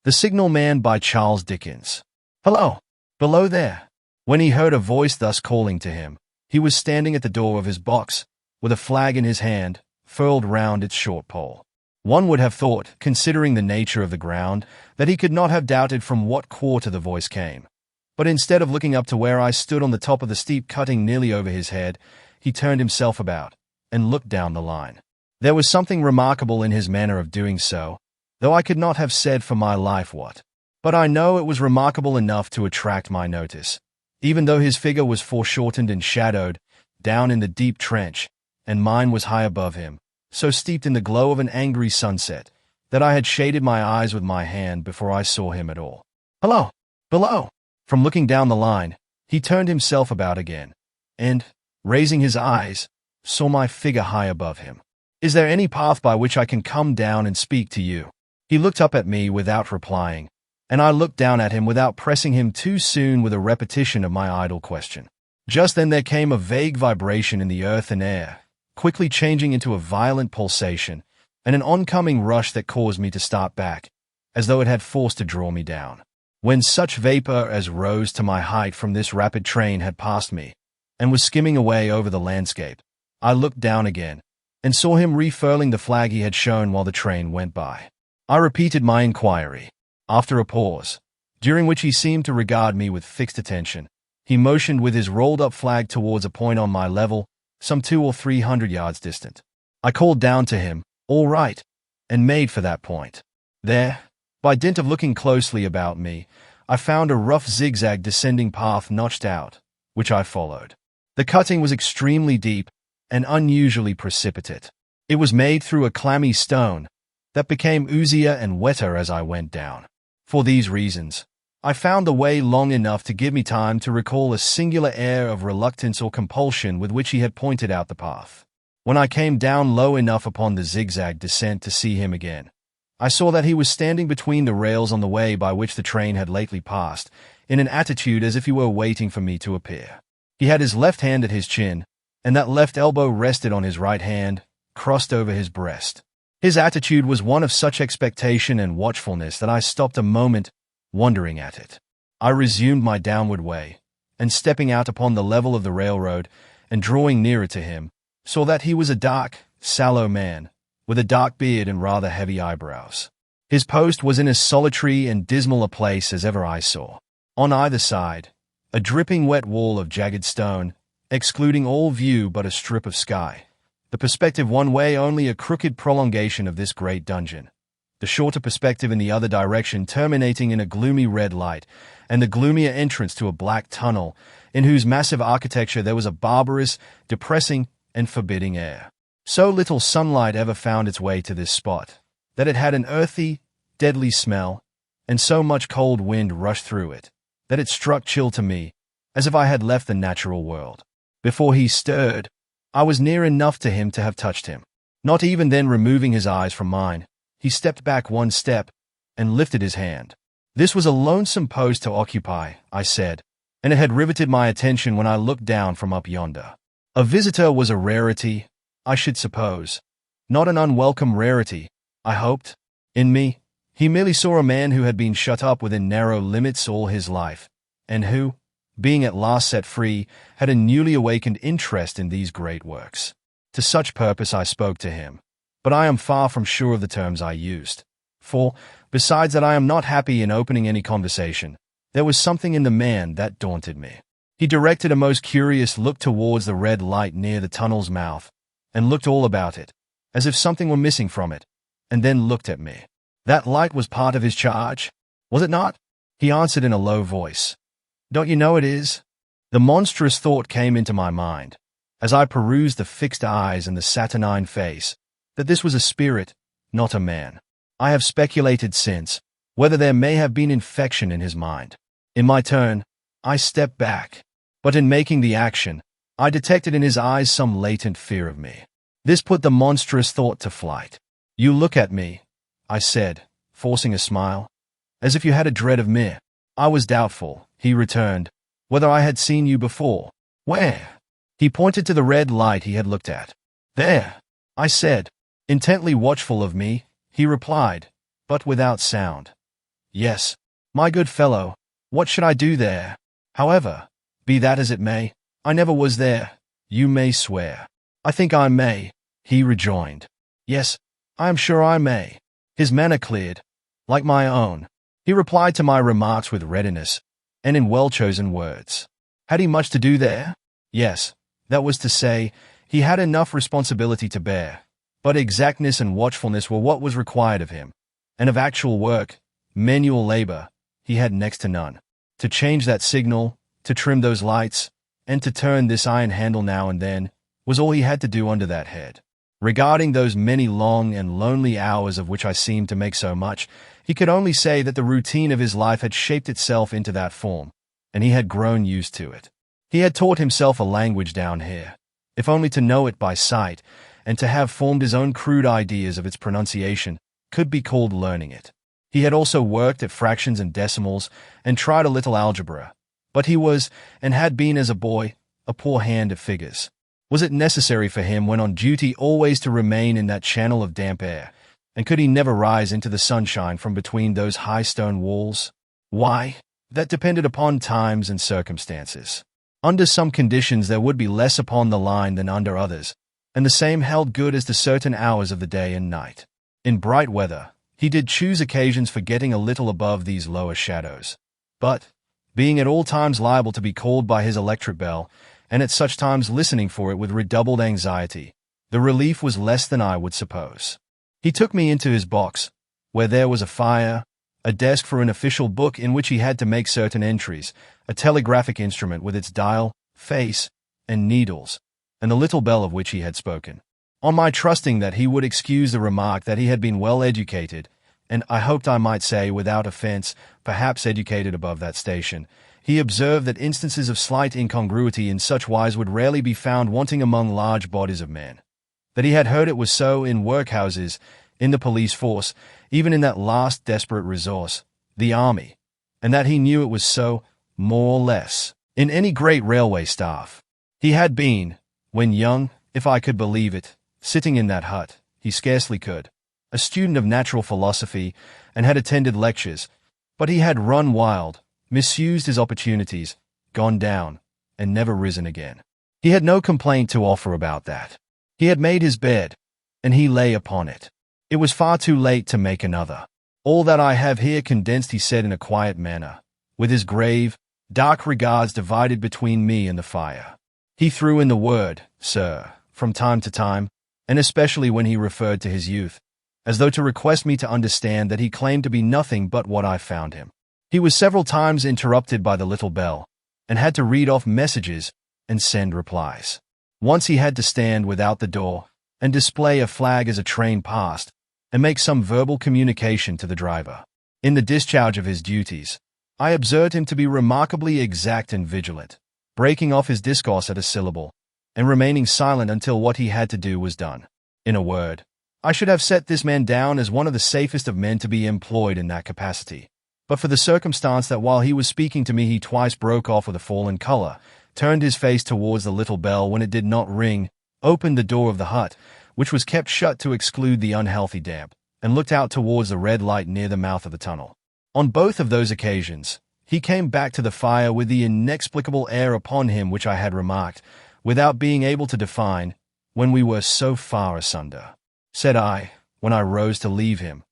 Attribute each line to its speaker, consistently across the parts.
Speaker 1: The Signalman by Charles Dickens. Hello, below there. When he heard a voice thus calling to him, he was standing at the door of his box, with a flag in his hand, furled round its short pole. One would have thought, considering the nature of the ground, that he could not have doubted from what quarter the voice came. But instead of looking up to where I stood on the top of the steep cutting nearly over his head, he turned himself about, and looked down the line. There was something remarkable in his manner of doing so, though I could not have said for my life what. But I know it was remarkable enough to attract my notice, even though his figure was foreshortened and shadowed, down in the deep trench, and mine was high above him, so steeped in the glow of an angry sunset, that I had shaded my eyes with my hand before I saw him at all. Hello, below! From looking down the line, he turned himself about again, and, raising his eyes, saw my figure high above him. Is there any path by which I can come down and speak to you? He looked up at me without replying, and I looked down at him without pressing him too soon with a repetition of my idle question. Just then there came a vague vibration in the earth and air, quickly changing into a violent pulsation, and an oncoming rush that caused me to start back, as though it had force to draw me down. When such vapor as rose to my height from this rapid train had passed me, and was skimming away over the landscape, I looked down again, and saw him refurling the flag he had shown while the train went by. I repeated my inquiry. After a pause, during which he seemed to regard me with fixed attention, he motioned with his rolled-up flag towards a point on my level, some 200 or 300 yards distant. I called down to him, "All right," and made for that point. There, by dint of looking closely about me, I found a rough zigzag descending path notched out, which I followed. The cutting was extremely deep and unusually precipitate. It was made through a clammy stone that became oozier and wetter as I went down. For these reasons, I found the way long enough to give me time to recall a singular air of reluctance or compulsion with which he had pointed out the path. When I came down low enough upon the zigzag descent to see him again, I saw that he was standing between the rails on the way by which the train had lately passed, in an attitude as if he were waiting for me to appear. He had his left hand at his chin, and that left elbow rested on his right hand, crossed over his breast. His attitude was one of such expectation and watchfulness that I stopped a moment, wondering at it. I resumed my downward way, and stepping out upon the level of the railroad, and drawing nearer to him, saw that he was a dark, sallow man, with a dark beard and rather heavy eyebrows. His post was in as solitary and dismal a place as ever I saw. On either side, a dripping wet wall of jagged stone, excluding all view but a strip of sky. The perspective one way only a crooked prolongation of this great dungeon, the shorter perspective in the other direction terminating in a gloomy red light, and the gloomier entrance to a black tunnel, in whose massive architecture there was a barbarous, depressing, and forbidding air. So little sunlight ever found its way to this spot, that it had an earthy, deadly smell, and so much cold wind rushed through it, that it struck chill to me, as if I had left the natural world. Before he stirred, I was near enough to him to have touched him. Not even then removing his eyes from mine, he stepped back one step and lifted his hand. This was a lonesome post to occupy, I said, and it had riveted my attention when I looked down from up yonder. A visitor was a rarity, I should suppose. Not an unwelcome rarity, I hoped. In me, he merely saw a man who had been shut up within narrow limits all his life, and who, being at last set free, had a newly awakened interest in these great works. To such purpose I spoke to him, but I am far from sure of the terms I used. For, besides that I am not happy in opening any conversation, there was something in the man that daunted me. He directed a most curious look towards the red light near the tunnel's mouth, and looked all about it, as if something were missing from it, and then looked at me. That light was part of his charge, was it not? He answered in a low voice. Don't you know it is? The monstrous thought came into my mind, as I perused the fixed eyes and the saturnine face, that this was a spirit, not a man. I have speculated since, whether there may have been infection in his mind. In my turn, I stepped back, but in making the action, I detected in his eyes some latent fear of me. This put the monstrous thought to flight. You look at me, I said, forcing a smile, as if you had a dread of me. I was doubtful, he returned, whether I had seen you before. Where? He pointed to the red light he had looked at. There, I said. Intently watchful of me, he replied, but without sound. Yes. My good fellow, what should I do there? However, be that as it may, I never was there, you may swear. I think I may, he rejoined. Yes, I am sure I may. His manner cleared, like my own. He replied to my remarks with readiness, and in well-chosen words. Had he much to do there? Yes, that was to say, he had enough responsibility to bear, but exactness and watchfulness were what was required of him, and of actual work, manual labor, he had next to none. To change that signal, to trim those lights, and to turn this iron handle now and then, was all he had to do under that head. Regarding those many long and lonely hours of which I seemed to make so much, he could only say that the routine of his life had shaped itself into that form, and he had grown used to it. He had taught himself a language down here, if only to know it by sight, and to have formed his own crude ideas of its pronunciation could be called learning it. He had also worked at fractions and decimals, and tried a little algebra, but he was, and had been as a boy, a poor hand at figures. Was it necessary for him when on duty always to remain in that channel of damp air, and could he never rise into the sunshine from between those high stone walls? Why, that depended upon times and circumstances. Under some conditions there would be less upon the line than under others, and the same held good as to certain hours of the day and night. In bright weather, he did choose occasions for getting a little above these lower shadows. But, being at all times liable to be called by his electric bell, and at such times listening for it with redoubled anxiety, the relief was less than I would suppose. He took me into his box, where there was a fire, a desk for an official book in which he had to make certain entries, a telegraphic instrument with its dial, face, and needles, and the little bell of which he had spoken. On my trusting that he would excuse the remark that he had been well educated, and I hoped I might say without offense, perhaps educated above that station, he observed that instances of slight incongruity in such wise would rarely be found wanting among large bodies of men. That he had heard it was so in workhouses, in the police force, even in that last desperate resource, the army, and that he knew it was so, more or less, in any great railway staff. He had been, when young, if I could believe it, sitting in that hut, he scarcely could, a student of natural philosophy, and had attended lectures, but he had run wild, misused his opportunities, gone down, and never risen again. He had no complaint to offer about that. He had made his bed, and he lay upon it. It was far too late to make another. All that I have here condensed he said in a quiet manner, with his grave, dark regards divided between me and the fire. He threw in the word, sir, from time to time, and especially when he referred to his youth, as though to request me to understand that he claimed to be nothing but what I found him. He was several times interrupted by the little bell, and had to read off messages and send replies. Once he had to stand without the door and display a flag as a train passed, and make some verbal communication to the driver. In the discharge of his duties, I observed him to be remarkably exact and vigilant, breaking off his discourse at a syllable, and remaining silent until what he had to do was done. In a word, I should have set this man down as one of the safest of men to be employed in that capacity, but for the circumstance that while he was speaking to me he twice broke off with a fallen color, turned his face towards the little bell when it did not ring, opened the door of the hut, which was kept shut to exclude the unhealthy damp, and looked out towards the red light near the mouth of the tunnel. On both of those occasions, he came back to the fire with the inexplicable air upon him which I had remarked, without being able to define, when we were so far asunder. Said I, when I rose to leave him,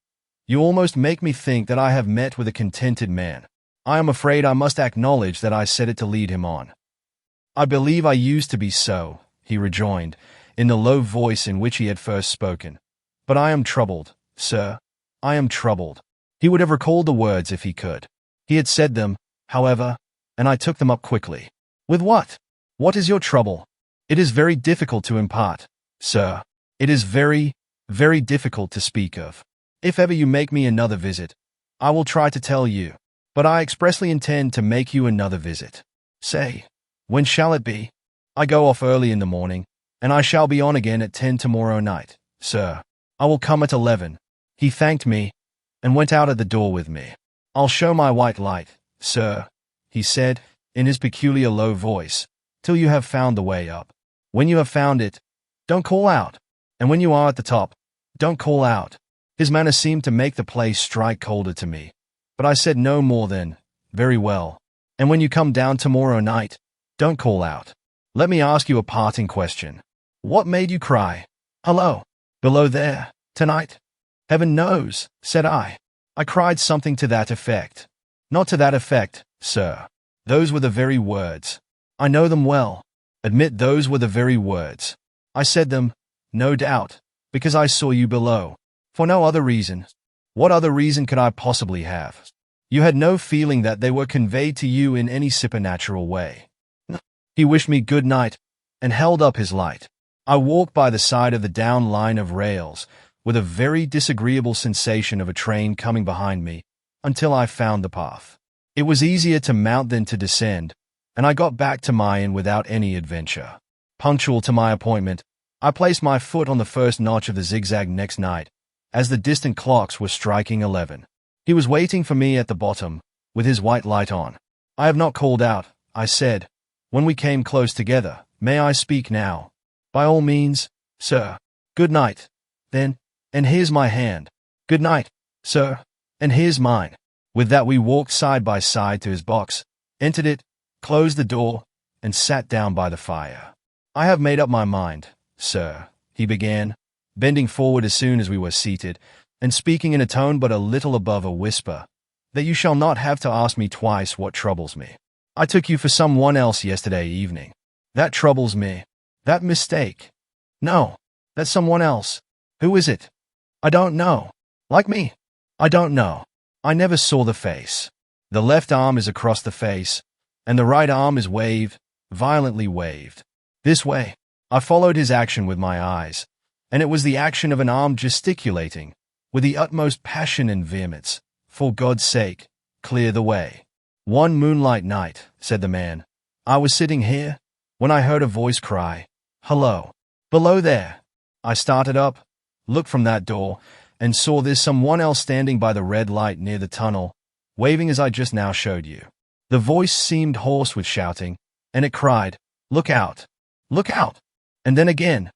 Speaker 1: "You almost make me think that I have met with a contented man. I am afraid I must acknowledge that I said it to lead him on." "I believe I used to be so," he rejoined, in the low voice in which he had first spoken. "But I am troubled, sir, I am troubled." He would have recalled the words if he could. He had said them, however, and I took them up quickly. "With what? What is your trouble?" "It is very difficult to impart, sir. It is very, very difficult to speak of. If ever you make me another visit, I will try to tell you, but I expressly intend to make you another visit." "Say, when shall it be?" "I go off early in the morning, and I shall be on again at 10 tomorrow night, sir. I will come at 11. He thanked me, and went out at the door with me. "I'll show my white light, sir," he said, in his peculiar low voice, "till you have found the way up. When you have found it, don't call out, and when you are at the top, don't call out." His manner seemed to make the place strike colder to me, But I said no more than, "Very well. And when you come down tomorrow night, don't call out. Let me ask you a parting question. What made you cry? Hello, below there, tonight?" "Heaven knows," said I. "I cried something to that effect." "Not to that effect, sir. Those were the very words. I know them well. Admit those were the very words. I said them, no doubt, because I saw you below. For no other reason. What other reason could I possibly have? You had no feeling that they were conveyed to you in any supernatural way." He wished me good night and held up his light. I walked by the side of the down line of rails with a very disagreeable sensation of a train coming behind me until I found the path. It was easier to mount than to descend, and I got back to my inn without any adventure. Punctual to my appointment, I placed my foot on the first notch of the zigzag next night, as the distant clocks were striking 11. He was waiting for me at the bottom, with his white light on. "I have not called out," I said, when we came close together. "May I speak now?" "By all means, sir." "Good night, then, and here's my hand." "Good night, sir, and here's mine." With that we walked side by side to his box, entered it, closed the door, and sat down by the fire. "I have made up my mind, sir," he began, bending forward as soon as we were seated, and speaking in a tone but a little above a whisper, "that you shall not have to ask me twice what troubles me. I took you for someone else yesterday evening. That troubles me. That mistake. No, that's someone else. Who is it? I don't know. Like me? I don't know. I never saw the face. The left arm is across the face, and the right arm is waved, violently waved. This way." I followed his action with my eyes, and it was the action of an arm gesticulating, with the utmost passion and vehemence, "For God's sake, clear the way." "One moonlight night," said the man, "I was sitting here, when I heard a voice cry, 'Hello, below there.' I started up, looked from that door, and saw there's someone else standing by the red light near the tunnel, waving as I just now showed you. The voice seemed hoarse with shouting, and it cried, 'Look out! Look out!' And then again,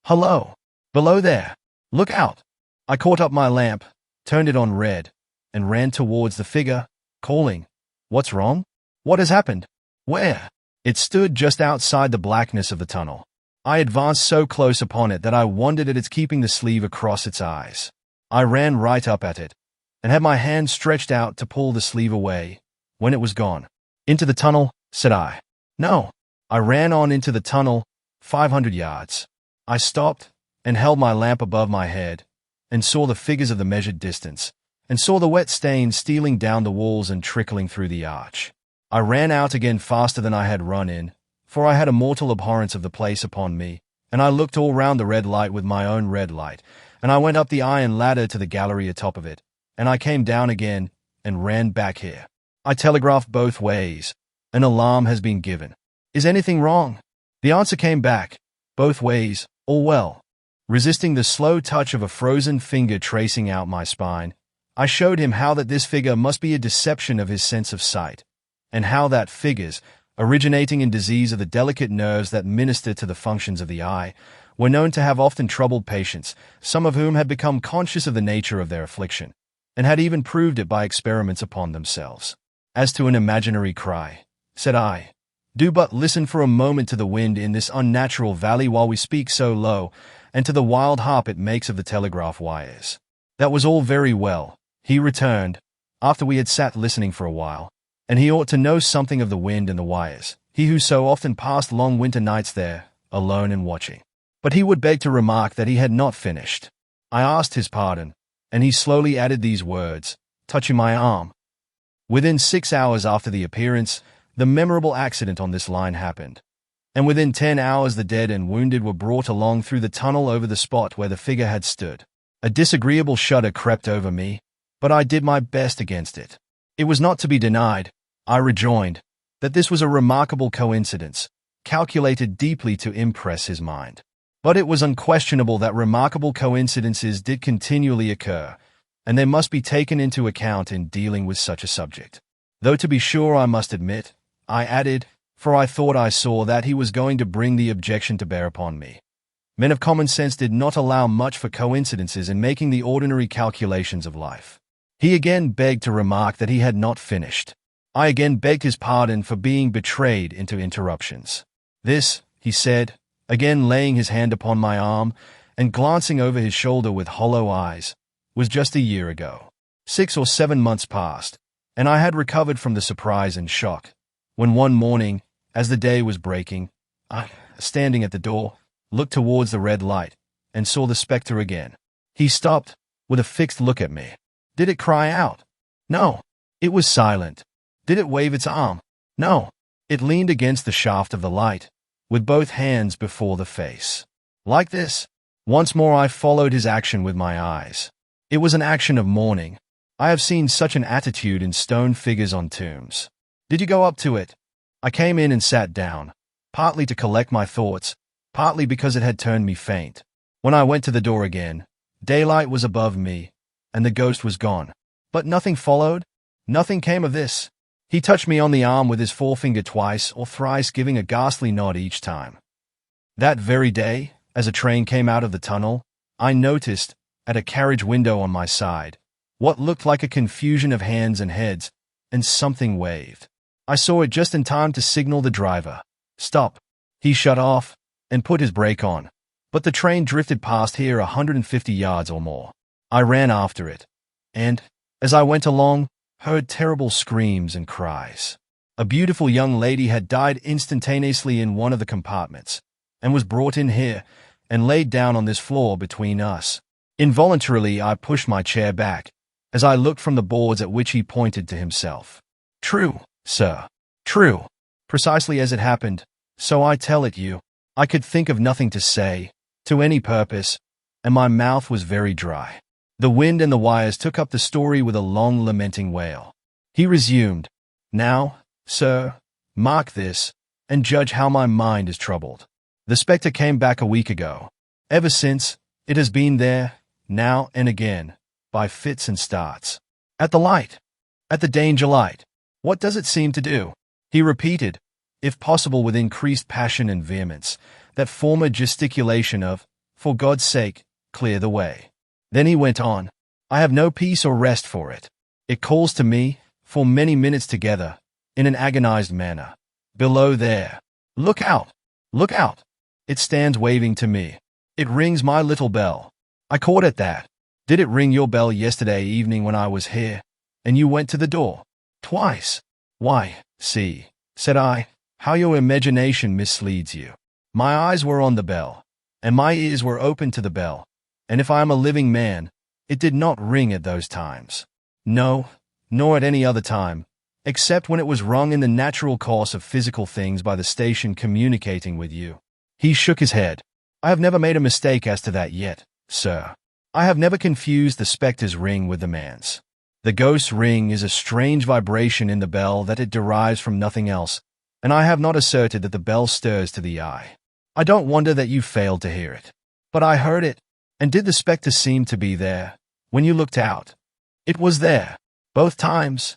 Speaker 1: 'Hello, below there! Look out!' I caught up my lamp, turned it on red, and ran towards the figure, calling, 'What's wrong? What has happened? Where?' It stood just outside the blackness of the tunnel. I advanced so close upon it that I wondered at its keeping the sleeve across its eyes. I ran right up at it, and had my hand stretched out to pull the sleeve away, when it was gone. 'Into the tunnel?' said I. 'No.' I ran on into the tunnel, 500 yards. I stopped, and held my lamp above my head, and saw the figures of the measured distance, and saw the wet stains stealing down the walls and trickling through the arch. I ran out again faster than I had run in, for I had a mortal abhorrence of the place upon me, and I looked all round the red light with my own red light, and I went up the iron ladder to the gallery atop of it, and I came down again, and ran back here. I telegraphed both ways. An alarm has been given. Is anything wrong? The answer came back, both ways, all well. Resisting the slow touch of a frozen finger tracing out my spine, I showed him how that this figure must be a deception of his sense of sight, and how that figures, originating in disease of the delicate nerves that minister to the functions of the eye, were known to have often troubled patients, some of whom had become conscious of the nature of their affliction, and had even proved it by experiments upon themselves. As to an imaginary cry, said I, do but listen for a moment to the wind in this unnatural valley while we speak so low, and to the wild harp it makes of the telegraph wires. That was all very well, he returned, after we had sat listening for a while, and he ought to know something of the wind and the wires, he who so often passed long winter nights there, alone and watching. But he would beg to remark that he had not finished. I asked his pardon, and he slowly added these words, touching my arm. Within 6 hours after the appearance, the memorable accident on this line happened, and within 10 hours the dead and wounded were brought along through the tunnel over the spot where the figure had stood. A disagreeable shudder crept over me, but I did my best against it. It was not to be denied, I rejoined, that this was a remarkable coincidence, calculated deeply to impress his mind. But it was unquestionable that remarkable coincidences did continually occur, and they must be taken into account in dealing with such a subject. Though to be sure I must admit, I added, for I thought I saw that he was going to bring the objection to bear upon me. Men of common sense did not allow much for coincidences in making the ordinary calculations of life. He again begged to remark that he had not finished. I again begged his pardon for being betrayed into interruptions. This, he said, again laying his hand upon my arm and glancing over his shoulder with hollow eyes, was just a year ago. 6 or 7 months passed, and I had recovered from the surprise and shock, when one morning, as the day was breaking, I, standing at the door, looked towards the red light and saw the spectre again. He stopped, with a fixed look at me. Did it cry out? No. It was silent. Did it wave its arm? No. It leaned against the shaft of the light, with both hands before the face. Like this. Once more I followed his action with my eyes. It was an action of mourning. I have seen such an attitude in stone figures on tombs. Did you go up to it? I came in and sat down, partly to collect my thoughts, partly because it had turned me faint. When I went to the door again, daylight was above me, and the ghost was gone. But nothing followed. Nothing came of this. He touched me on the arm with his forefinger twice or thrice, giving a ghastly nod each time. That very day, as a train came out of the tunnel, I noticed, at a carriage window on my side, what looked like a confusion of hands and heads, and something waved. I saw it just in time to signal the driver. Stop. He shut off and put his brake on, but the train drifted past here 150 yards or more. I ran after it, and, as I went along, heard terrible screams and cries. A beautiful young lady had died instantaneously in one of the compartments, and was brought in here, and laid down on this floor between us. Involuntarily I pushed my chair back, as I looked from the boards at which he pointed to himself. True, sir. True. Precisely as it happened, so I tell it you. I could think of nothing to say, to any purpose, and my mouth was very dry. The wind and the wires took up the story with a long lamenting wail. He resumed, Now, sir, mark this, and judge how my mind is troubled. The spectre came back a week ago. Ever since, it has been there, now and again, by fits and starts. At the light. At the danger light. What does it seem to do? He repeated, if possible with increased passion and vehemence, that former gesticulation of, for God's sake, clear the way. Then he went on, I have no peace or rest for it. It calls to me, for many minutes together, in an agonized manner. Below there. Look out! Look out! It stands waving to me. It rings my little bell. I caught at that. Did it ring your bell yesterday evening when I was here, and you went to the door? Twice. Why, see, said I, how your imagination misleads you. My eyes were on the bell, and my ears were open to the bell, and if I am a living man, it did not ring at those times. No, nor at any other time, except when it was rung in the natural course of physical things by the station communicating with you. He shook his head. I have never made a mistake as to that yet, sir. I have never confused the spectre's ring with the man's. The ghost's ring is a strange vibration in the bell that it derives from nothing else, and I have not asserted that the bell stirs to the eye. I don't wonder that you failed to hear it. But I heard it, and did the spectre seem to be there, when you looked out? It was there, both times.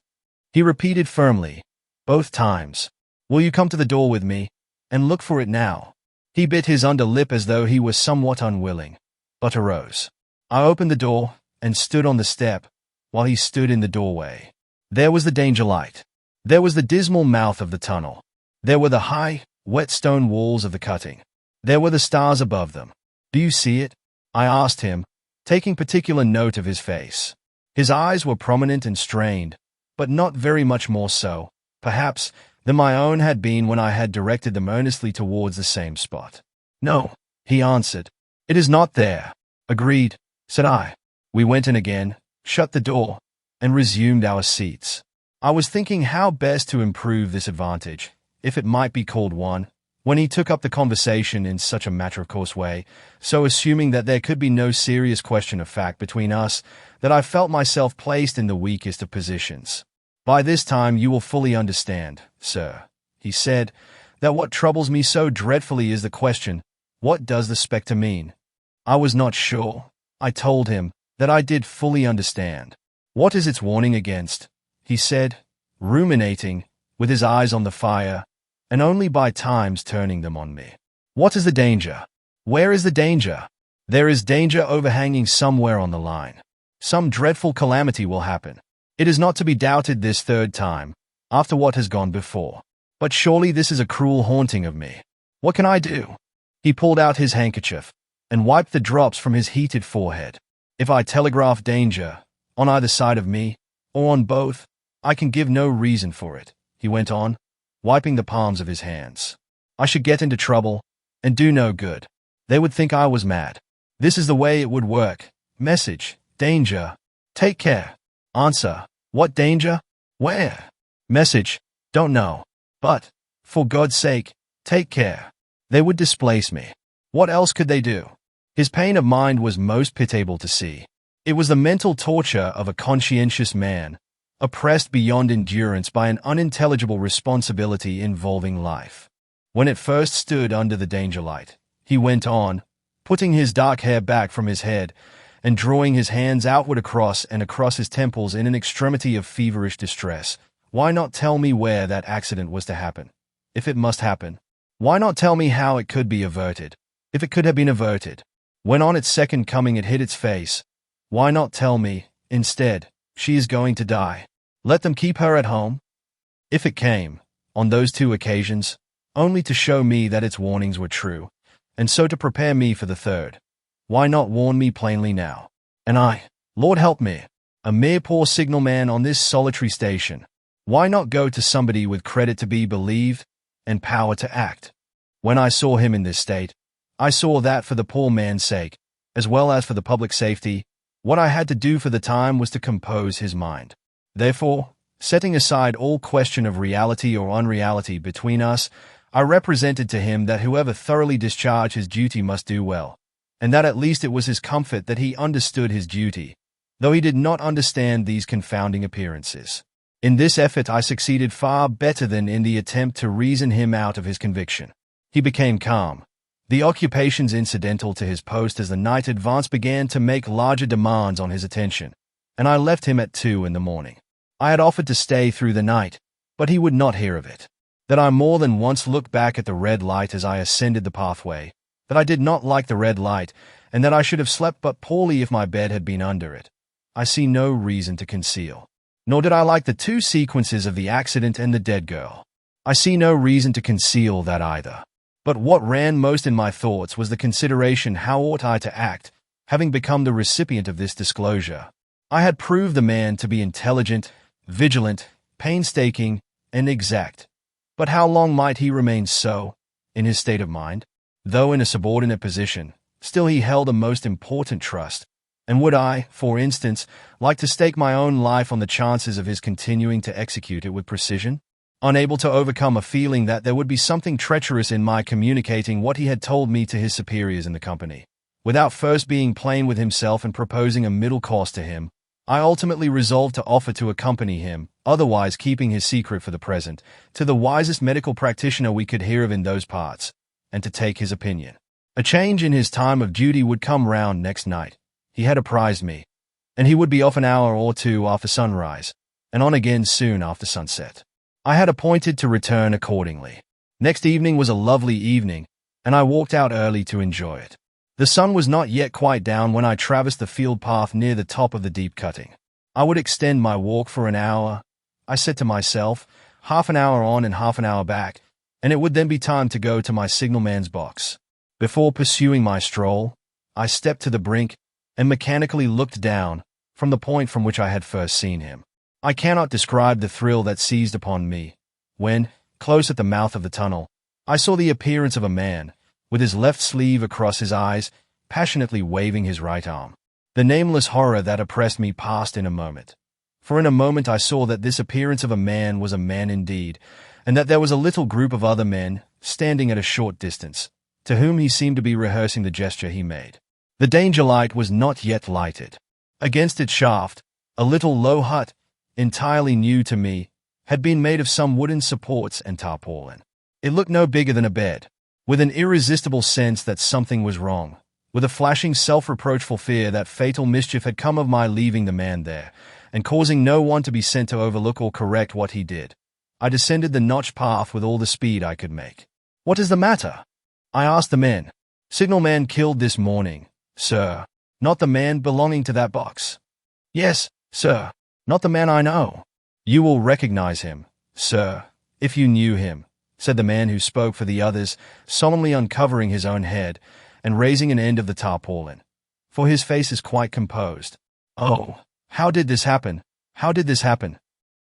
Speaker 1: He repeated firmly, both times. Will you come to the door with me, and look for it now? He bit his under lip as though he was somewhat unwilling, but arose. I opened the door, and stood on the step, while he stood in the doorway. There was the danger light. There was the dismal mouth of the tunnel. There were the high, wet stone walls of the cutting. There were the stars above them. Do you see it? I asked him, taking particular note of his face. His eyes were prominent and strained, but not very much more so, perhaps, than my own had been when I had directed them earnestly towards the same spot. No, he answered. It is not there. Agreed, said I. We went in again, shut the door, and resumed our seats. I was thinking how best to improve this advantage, if it might be called one, when he took up the conversation in such a matter-of-course way, so assuming that there could be no serious question of fact between us, that I felt myself placed in the weakest of positions. By this time you will fully understand, sir, he said, that what troubles me so dreadfully is the question, what does the spectre mean? I was not sure. I told him that I did fully understand. What is its warning against? He said, ruminating, with his eyes on the fire, and only by times turning them on me. What is the danger? Where is the danger? There is danger overhanging somewhere on the line. Some dreadful calamity will happen. It is not to be doubted this third time, after what has gone before. But surely this is a cruel haunting of me. What can I do? He pulled out his handkerchief and wiped the drops from his heated forehead. If I telegraph danger, on either side of me, or on both, I can give no reason for it, he went on, wiping the palms of his hands. I should get into trouble, and do no good. They would think I was mad. This is the way it would work. Message, danger, take care. Answer, what danger? Where? Message, don't know. But, for God's sake, take care. They would displace me. What else could they do? His pain of mind was most pitiable to see. It was the mental torture of a conscientious man, oppressed beyond endurance by an unintelligible responsibility involving life. When it first stood under the danger light, he went on, putting his dark hair back from his head and drawing his hands outward across his temples in an extremity of feverish distress. Why not tell me where that accident was to happen? If it must happen, why not tell me how it could be averted? If it could have been averted. When on its second coming it hit its face, why not tell me, instead, she is going to die? Let them keep her at home? If it came, on those two occasions, only to show me that its warnings were true, and so to prepare me for the third, why not warn me plainly now? And I, Lord help me, a mere poor signalman on this solitary station, why not go to somebody with credit to be believed and power to act? When I saw him in this state, I saw that for the poor man's sake, as well as for the public safety, what I had to do for the time was to compose his mind. Therefore, setting aside all question of reality or unreality between us, I represented to him that whoever thoroughly discharged his duty must do well, and that at least it was his comfort that he understood his duty, though he did not understand these confounding appearances. In this effort I succeeded far better than in the attempt to reason him out of his conviction. He became calm. The occupations incidental to his post as the night advanced began to make larger demands on his attention, and I left him at 2 in the morning. I had offered to stay through the night, but he would not hear of it. That I more than once looked back at the red light as I ascended the pathway, that I did not like the red light, and that I should have slept but poorly if my bed had been under it, I see no reason to conceal. Nor did I like the two sequences of the accident and the dead girl. I see no reason to conceal that either. But what ran most in my thoughts was the consideration how ought I to act, having become the recipient of this disclosure. I had proved the man to be intelligent, vigilant, painstaking, and exact. But how long might he remain so, in his state of mind? Though in a subordinate position, still he held a most important trust. And would I, for instance, like to stake my own life on the chances of his continuing to execute it with precision? Unable to overcome a feeling that there would be something treacherous in my communicating what he had told me to his superiors in the company, without first being plain with himself and proposing a middle course to him, I ultimately resolved to offer to accompany him, otherwise keeping his secret for the present, to the wisest medical practitioner we could hear of in those parts, and to take his opinion. A change in his time of duty would come round next night. He had apprised me, and he would be off an hour or two after sunrise, and on again soon after sunset. I had appointed to return accordingly. Next evening was a lovely evening, and I walked out early to enjoy it. The sun was not yet quite down when I traversed the field path near the top of the deep cutting. I would extend my walk for an hour, I said to myself, half an hour on and half an hour back, and it would then be time to go to my signalman's box. Before pursuing my stroll, I stepped to the brink and mechanically looked down from the point from which I had first seen him. I cannot describe the thrill that seized upon me when, close at the mouth of the tunnel, I saw the appearance of a man, with his left sleeve across his eyes, passionately waving his right arm. The nameless horror that oppressed me passed in a moment. For in a moment I saw that this appearance of a man was a man indeed, and that there was a little group of other men, standing at a short distance, to whom he seemed to be rehearsing the gesture he made. The danger light was not yet lighted. Against its shaft, a little low hut, entirely new to me, had been made of some wooden supports and tarpaulin. It looked no bigger than a bed. With an irresistible sense that something was wrong, with a flashing self-reproachful fear that fatal mischief had come of my leaving the man there, and causing no one to be sent to overlook or correct what he did, I descended the notched path with all the speed I could make. "What is the matter?" I asked the men. "Signalman killed this morning, sir, not the man belonging to that box." Yes, sir. Not the man I know. You will recognize him, sir, if you knew him, said the man who spoke for the others, solemnly uncovering his own head and raising an end of the tarpaulin, for his face is quite composed. Oh, how did this happen? How did this happen?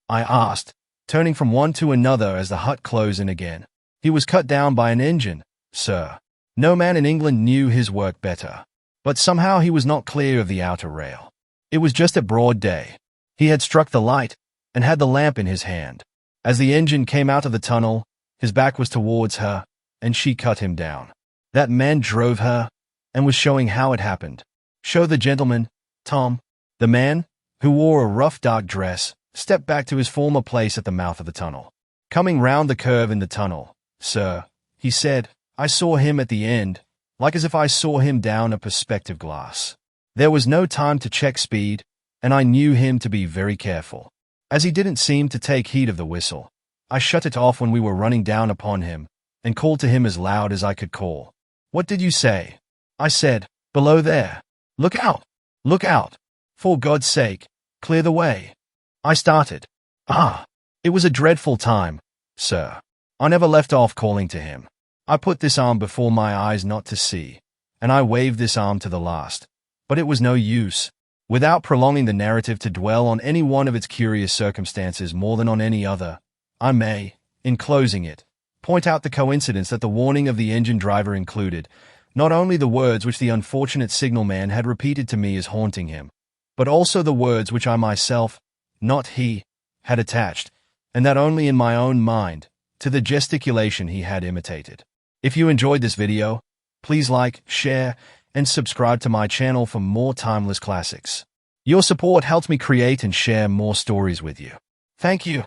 Speaker 1: I asked, turning from one to another as the hut closed in again. He was cut down by an engine, sir. No man in England knew his work better. But somehow he was not clear of the outer rail. It was just at broad day. He had struck the light and had the lamp in his hand. As the engine came out of the tunnel, his back was towards her, and she cut him down. That man drove her and was showing how it happened. Show the gentleman, Tom. The man, who wore a rough dark dress, stepped back to his former place at the mouth of the tunnel. Coming round the curve in the tunnel, sir, he said, I saw him at the end, like as if I saw him down a perspective glass. There was no time to check speed, and I knew him to be very careful. As he didn't seem to take heed of the whistle, I shut it off when we were running down upon him, and called to him as loud as I could call. What did you say? I said, below there. Look out! Look out! For God's sake, clear the way. I started. It was a dreadful time, sir. I never left off calling to him. I put this arm before my eyes not to see, and I waved this arm to the last. But it was no use. Without prolonging the narrative to dwell on any one of its curious circumstances more than on any other, I may, in closing it, point out the coincidence that the warning of the engine driver included not only the words which the unfortunate signalman had repeated to me as haunting him, but also the words which I myself, not he, had attached, and that only in my own mind, to the gesticulation he had imitated. If you enjoyed this video, please like, share, and subscribe to my channel for more timeless classics. Your support helps me create and share more stories with you. Thank you.